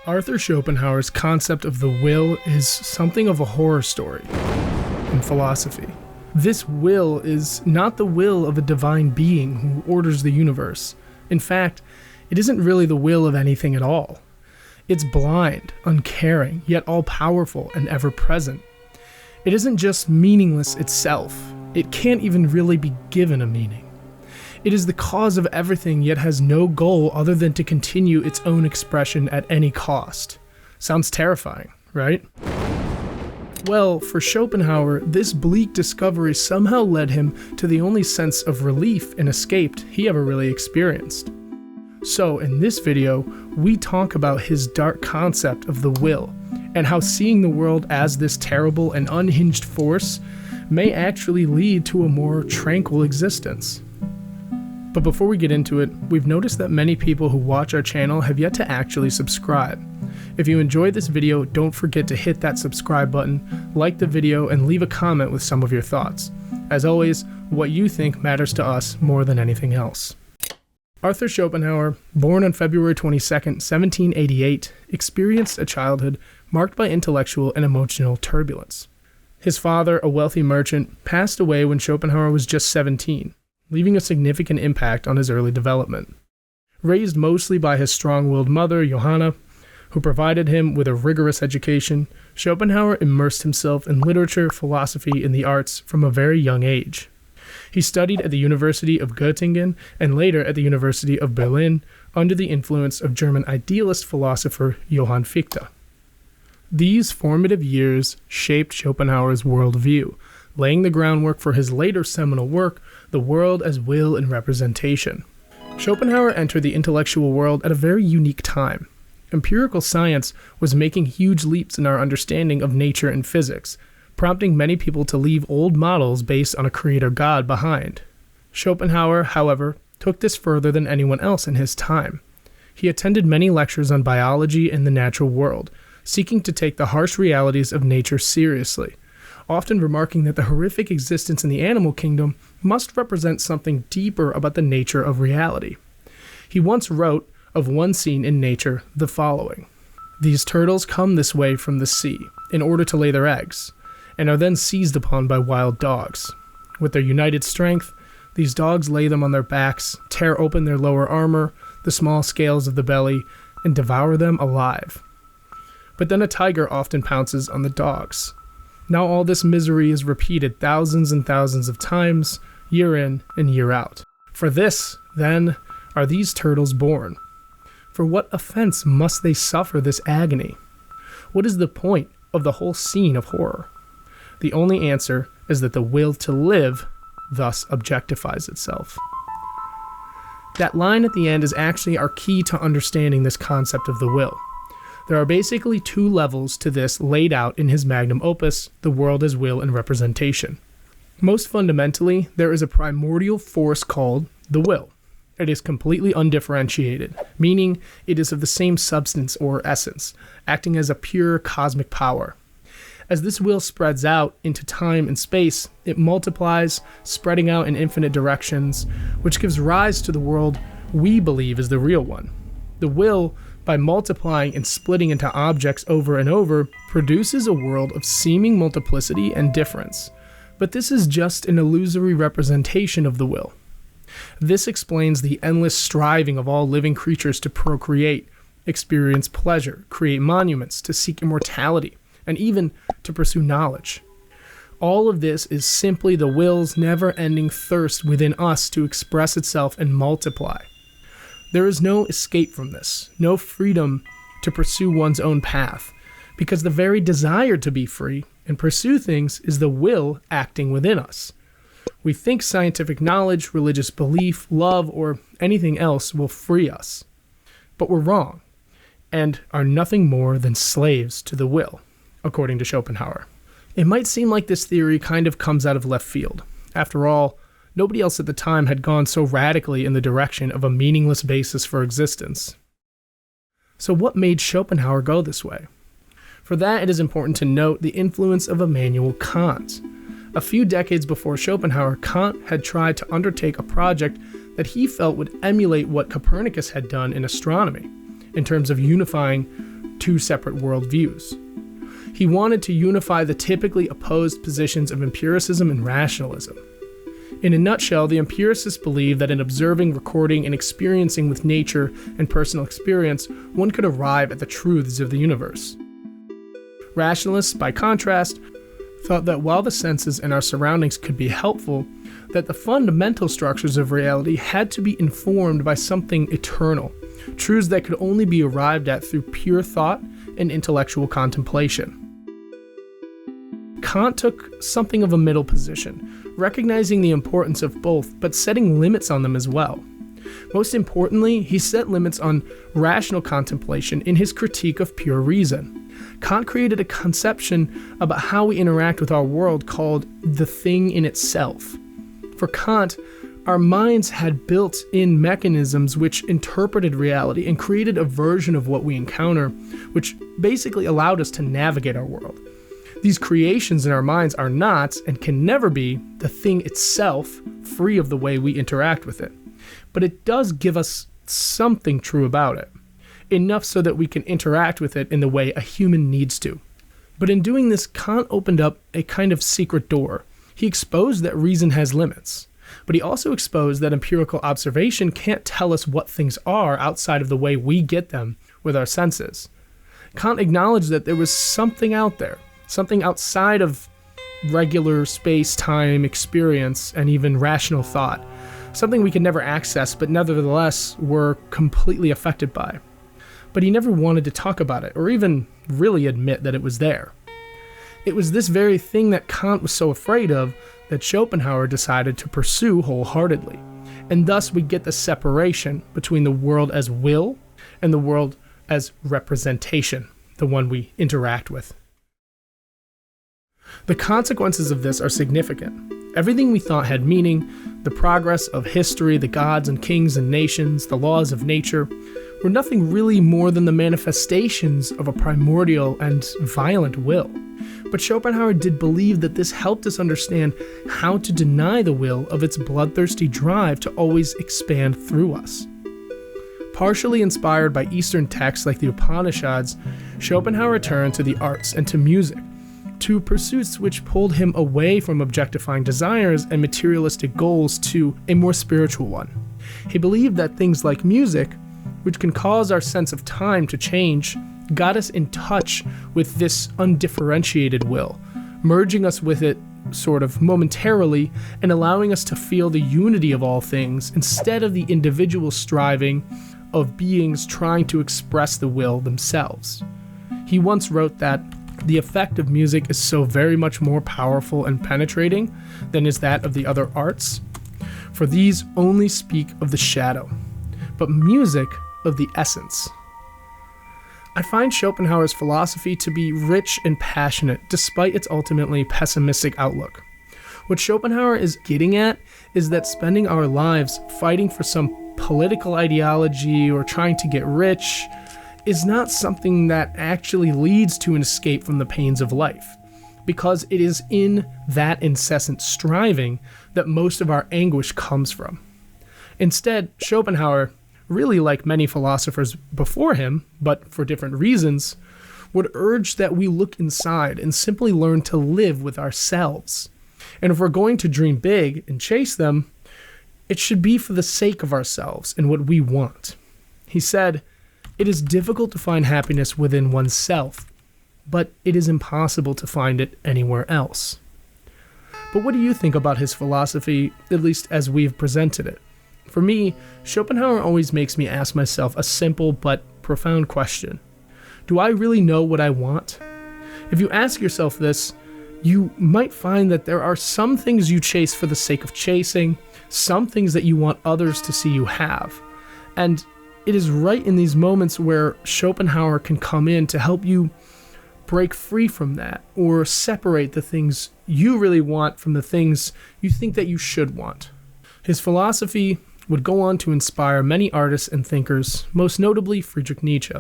Arthur Schopenhauer's concept of the will is something of a horror story in philosophy. This will is not the will of a divine being who orders the universe. In fact, it isn't really the will of anything at all. It's blind, uncaring, yet all-powerful and ever-present. It isn't just meaningless itself. It can't even really be given a meaning. It is the cause of everything, yet has no goal other than to continue its own expression at any cost. Sounds terrifying, right? Well, for Schopenhauer, this bleak discovery somehow led him to the only sense of relief and escape he ever really experienced. So, in this video, we talk about his dark concept of the will, and how seeing the world as this terrible and unhinged force may actually lead to a more tranquil existence. But before we get into it, we've noticed that many people who watch our channel have yet to actually subscribe. If you enjoyed this video, don't forget to hit that subscribe button, like the video, and leave a comment with some of your thoughts. As always, what you think matters to us more than anything else. Arthur Schopenhauer, born on February 22, 1788, experienced a childhood marked by intellectual and emotional turbulence. His father, a wealthy merchant, passed away when Schopenhauer was just 17, leaving a significant impact on his early development. Raised mostly by his strong-willed mother, Johanna, who provided him with a rigorous education, Schopenhauer immersed himself in literature, philosophy, and the arts from a very young age. He studied at the University of Göttingen and later at the University of Berlin under the influence of German idealist philosopher Johann Fichte. These formative years shaped Schopenhauer's worldview, laying the groundwork for his later seminal work, The World as Will and Representation. Schopenhauer entered the intellectual world at a very unique time. Empirical science was making huge leaps in our understanding of nature and physics, prompting many people to leave old models based on a creator god behind. Schopenhauer, however, took this further than anyone else in his time. He attended many lectures on biology and the natural world, seeking to take the harsh realities of nature seriously, often remarking that the horrific existence in the animal kingdom must represent something deeper about the nature of reality. He once wrote of one scene in nature the following: "These turtles come this way from the sea in order to lay their eggs, and are then seized upon by wild dogs. With their united strength, these dogs lay them on their backs, tear open their lower armor, the small scales of the belly, and devour them alive. But then a tiger often pounces on the dogs. Now all this misery is repeated thousands and thousands of times, year in and year out. For this, then, are these turtles born. For what offense must they suffer this agony? What is the point of the whole scene of horror? The only answer is that the will to live thus objectifies itself." That line at the end is actually our key to understanding this concept of the will. There are basically two levels to this laid out in his magnum opus, The World as Will and Representation. Most fundamentally, there is a primordial force called the will. It is completely undifferentiated, meaning it is of the same substance or essence, acting as a pure cosmic power. As this will spreads out into time and space, it multiplies, spreading out in infinite directions, which gives rise to the world we believe is the real one. The will, by multiplying and splitting into objects over and over, produces a world of seeming multiplicity and difference. But this is just an illusory representation of the will. This explains the endless striving of all living creatures to procreate, experience pleasure, create monuments, to seek immortality, and even to pursue knowledge. All of this is simply the will's never-ending thirst within us to express itself and multiply. There is no escape from this, no freedom to pursue one's own path, because the very desire to be free and pursue things is the will acting within us. We think scientific knowledge, religious belief, love, or anything else will free us. But we're wrong, and are nothing more than slaves to the will, according to Schopenhauer. It might seem like this theory kind of comes out of left field. After all, nobody else at the time had gone so radically in the direction of a meaningless basis for existence. So what made Schopenhauer go this way? For that, it is important to note the influence of Immanuel Kant. A few decades before Schopenhauer, Kant had tried to undertake a project that he felt would emulate what Copernicus had done in astronomy, in terms of unifying two separate worldviews. He wanted to unify the typically opposed positions of empiricism and rationalism. In a nutshell, the empiricists believe that in observing, recording, and experiencing with nature and personal experience, one could arrive at the truths of the universe. Rationalists, by contrast, thought that while the senses and our surroundings could be helpful, that the fundamental structures of reality had to be informed by something eternal, truths that could only be arrived at through pure thought and intellectual contemplation. Kant took something of a middle position, recognizing the importance of both, but setting limits on them as well. Most importantly, he set limits on rational contemplation in his critique of pure reason. Kant created a conception about how we interact with our world called the thing in itself. For Kant, our minds had built-in mechanisms which interpreted reality and created a version of what we encounter, which basically allowed us to navigate our world. These creations in our minds are not, and can never be, the thing itself, free of the way we interact with it. But it does give us something true about it, enough so that we can interact with it in the way a human needs to. But in doing this, Kant opened up a kind of secret door. He exposed that reason has limits, but he also exposed that empirical observation can't tell us what things are outside of the way we get them with our senses. Kant acknowledged that there was something out there, something outside of regular space-time experience and even rational thought, something we could never access but nevertheless were completely affected by. But he never wanted to talk about it or even really admit that it was there. It was this very thing that Kant was so afraid of that Schopenhauer decided to pursue wholeheartedly, and thus we get the separation between the world as will and the world as representation, the one we interact with. The consequences of this are significant. Everything we thought had meaning, the progress of history, the gods and kings and nations, the laws of nature, were nothing really more than the manifestations of a primordial and violent will. But Schopenhauer did believe that this helped us understand how to deny the will of its bloodthirsty drive to always expand through us. Partially inspired by Eastern texts like the Upanishads, Schopenhauer turned to the arts and to music, two pursuits which pulled him away from objectifying desires and materialistic goals to a more spiritual one. He believed that things like music, which can cause our sense of time to change, got us in touch with this undifferentiated will, merging us with it sort of momentarily and allowing us to feel the unity of all things instead of the individual striving of beings trying to express the will themselves. He once wrote that the effect of music is so very much more powerful and penetrating than is that of the other arts, for these only speak of the shadow, but music of the essence. I find Schopenhauer's philosophy to be rich and passionate despite its ultimately pessimistic outlook. What Schopenhauer is getting at is that spending our lives fighting for some political ideology or trying to get rich is not something that actually leads to an escape from the pains of life, because it is in that incessant striving that most of our anguish comes from. Instead, Schopenhauer, really like many philosophers before him, but for different reasons, would urge that we look inside and simply learn to live with ourselves. And if we're going to dream big and chase them, it should be for the sake of ourselves and what we want. He said, "It is difficult to find happiness within oneself, but it is impossible to find it anywhere else." But what do you think about his philosophy, at least as we've presented it? For me, Schopenhauer always makes me ask myself a simple but profound question. Do I really know what I want? If you ask yourself this, you might find that there are some things you chase for the sake of chasing, some things that you want others to see you have. And it is right in these moments where Schopenhauer can come in to help you break free from that, or separate the things you really want from the things you think that you should want. His philosophy would go on to inspire many artists and thinkers, most notably Friedrich Nietzsche.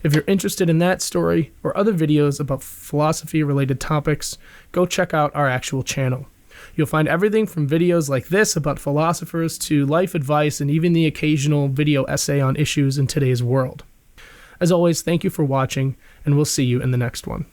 If you're interested in that story or other videos about philosophy-related topics, go check out our actual channel. You'll find everything from videos like this about philosophers to life advice and even the occasional video essay on issues in today's world. As always, thank you for watching, and we'll see you in the next one.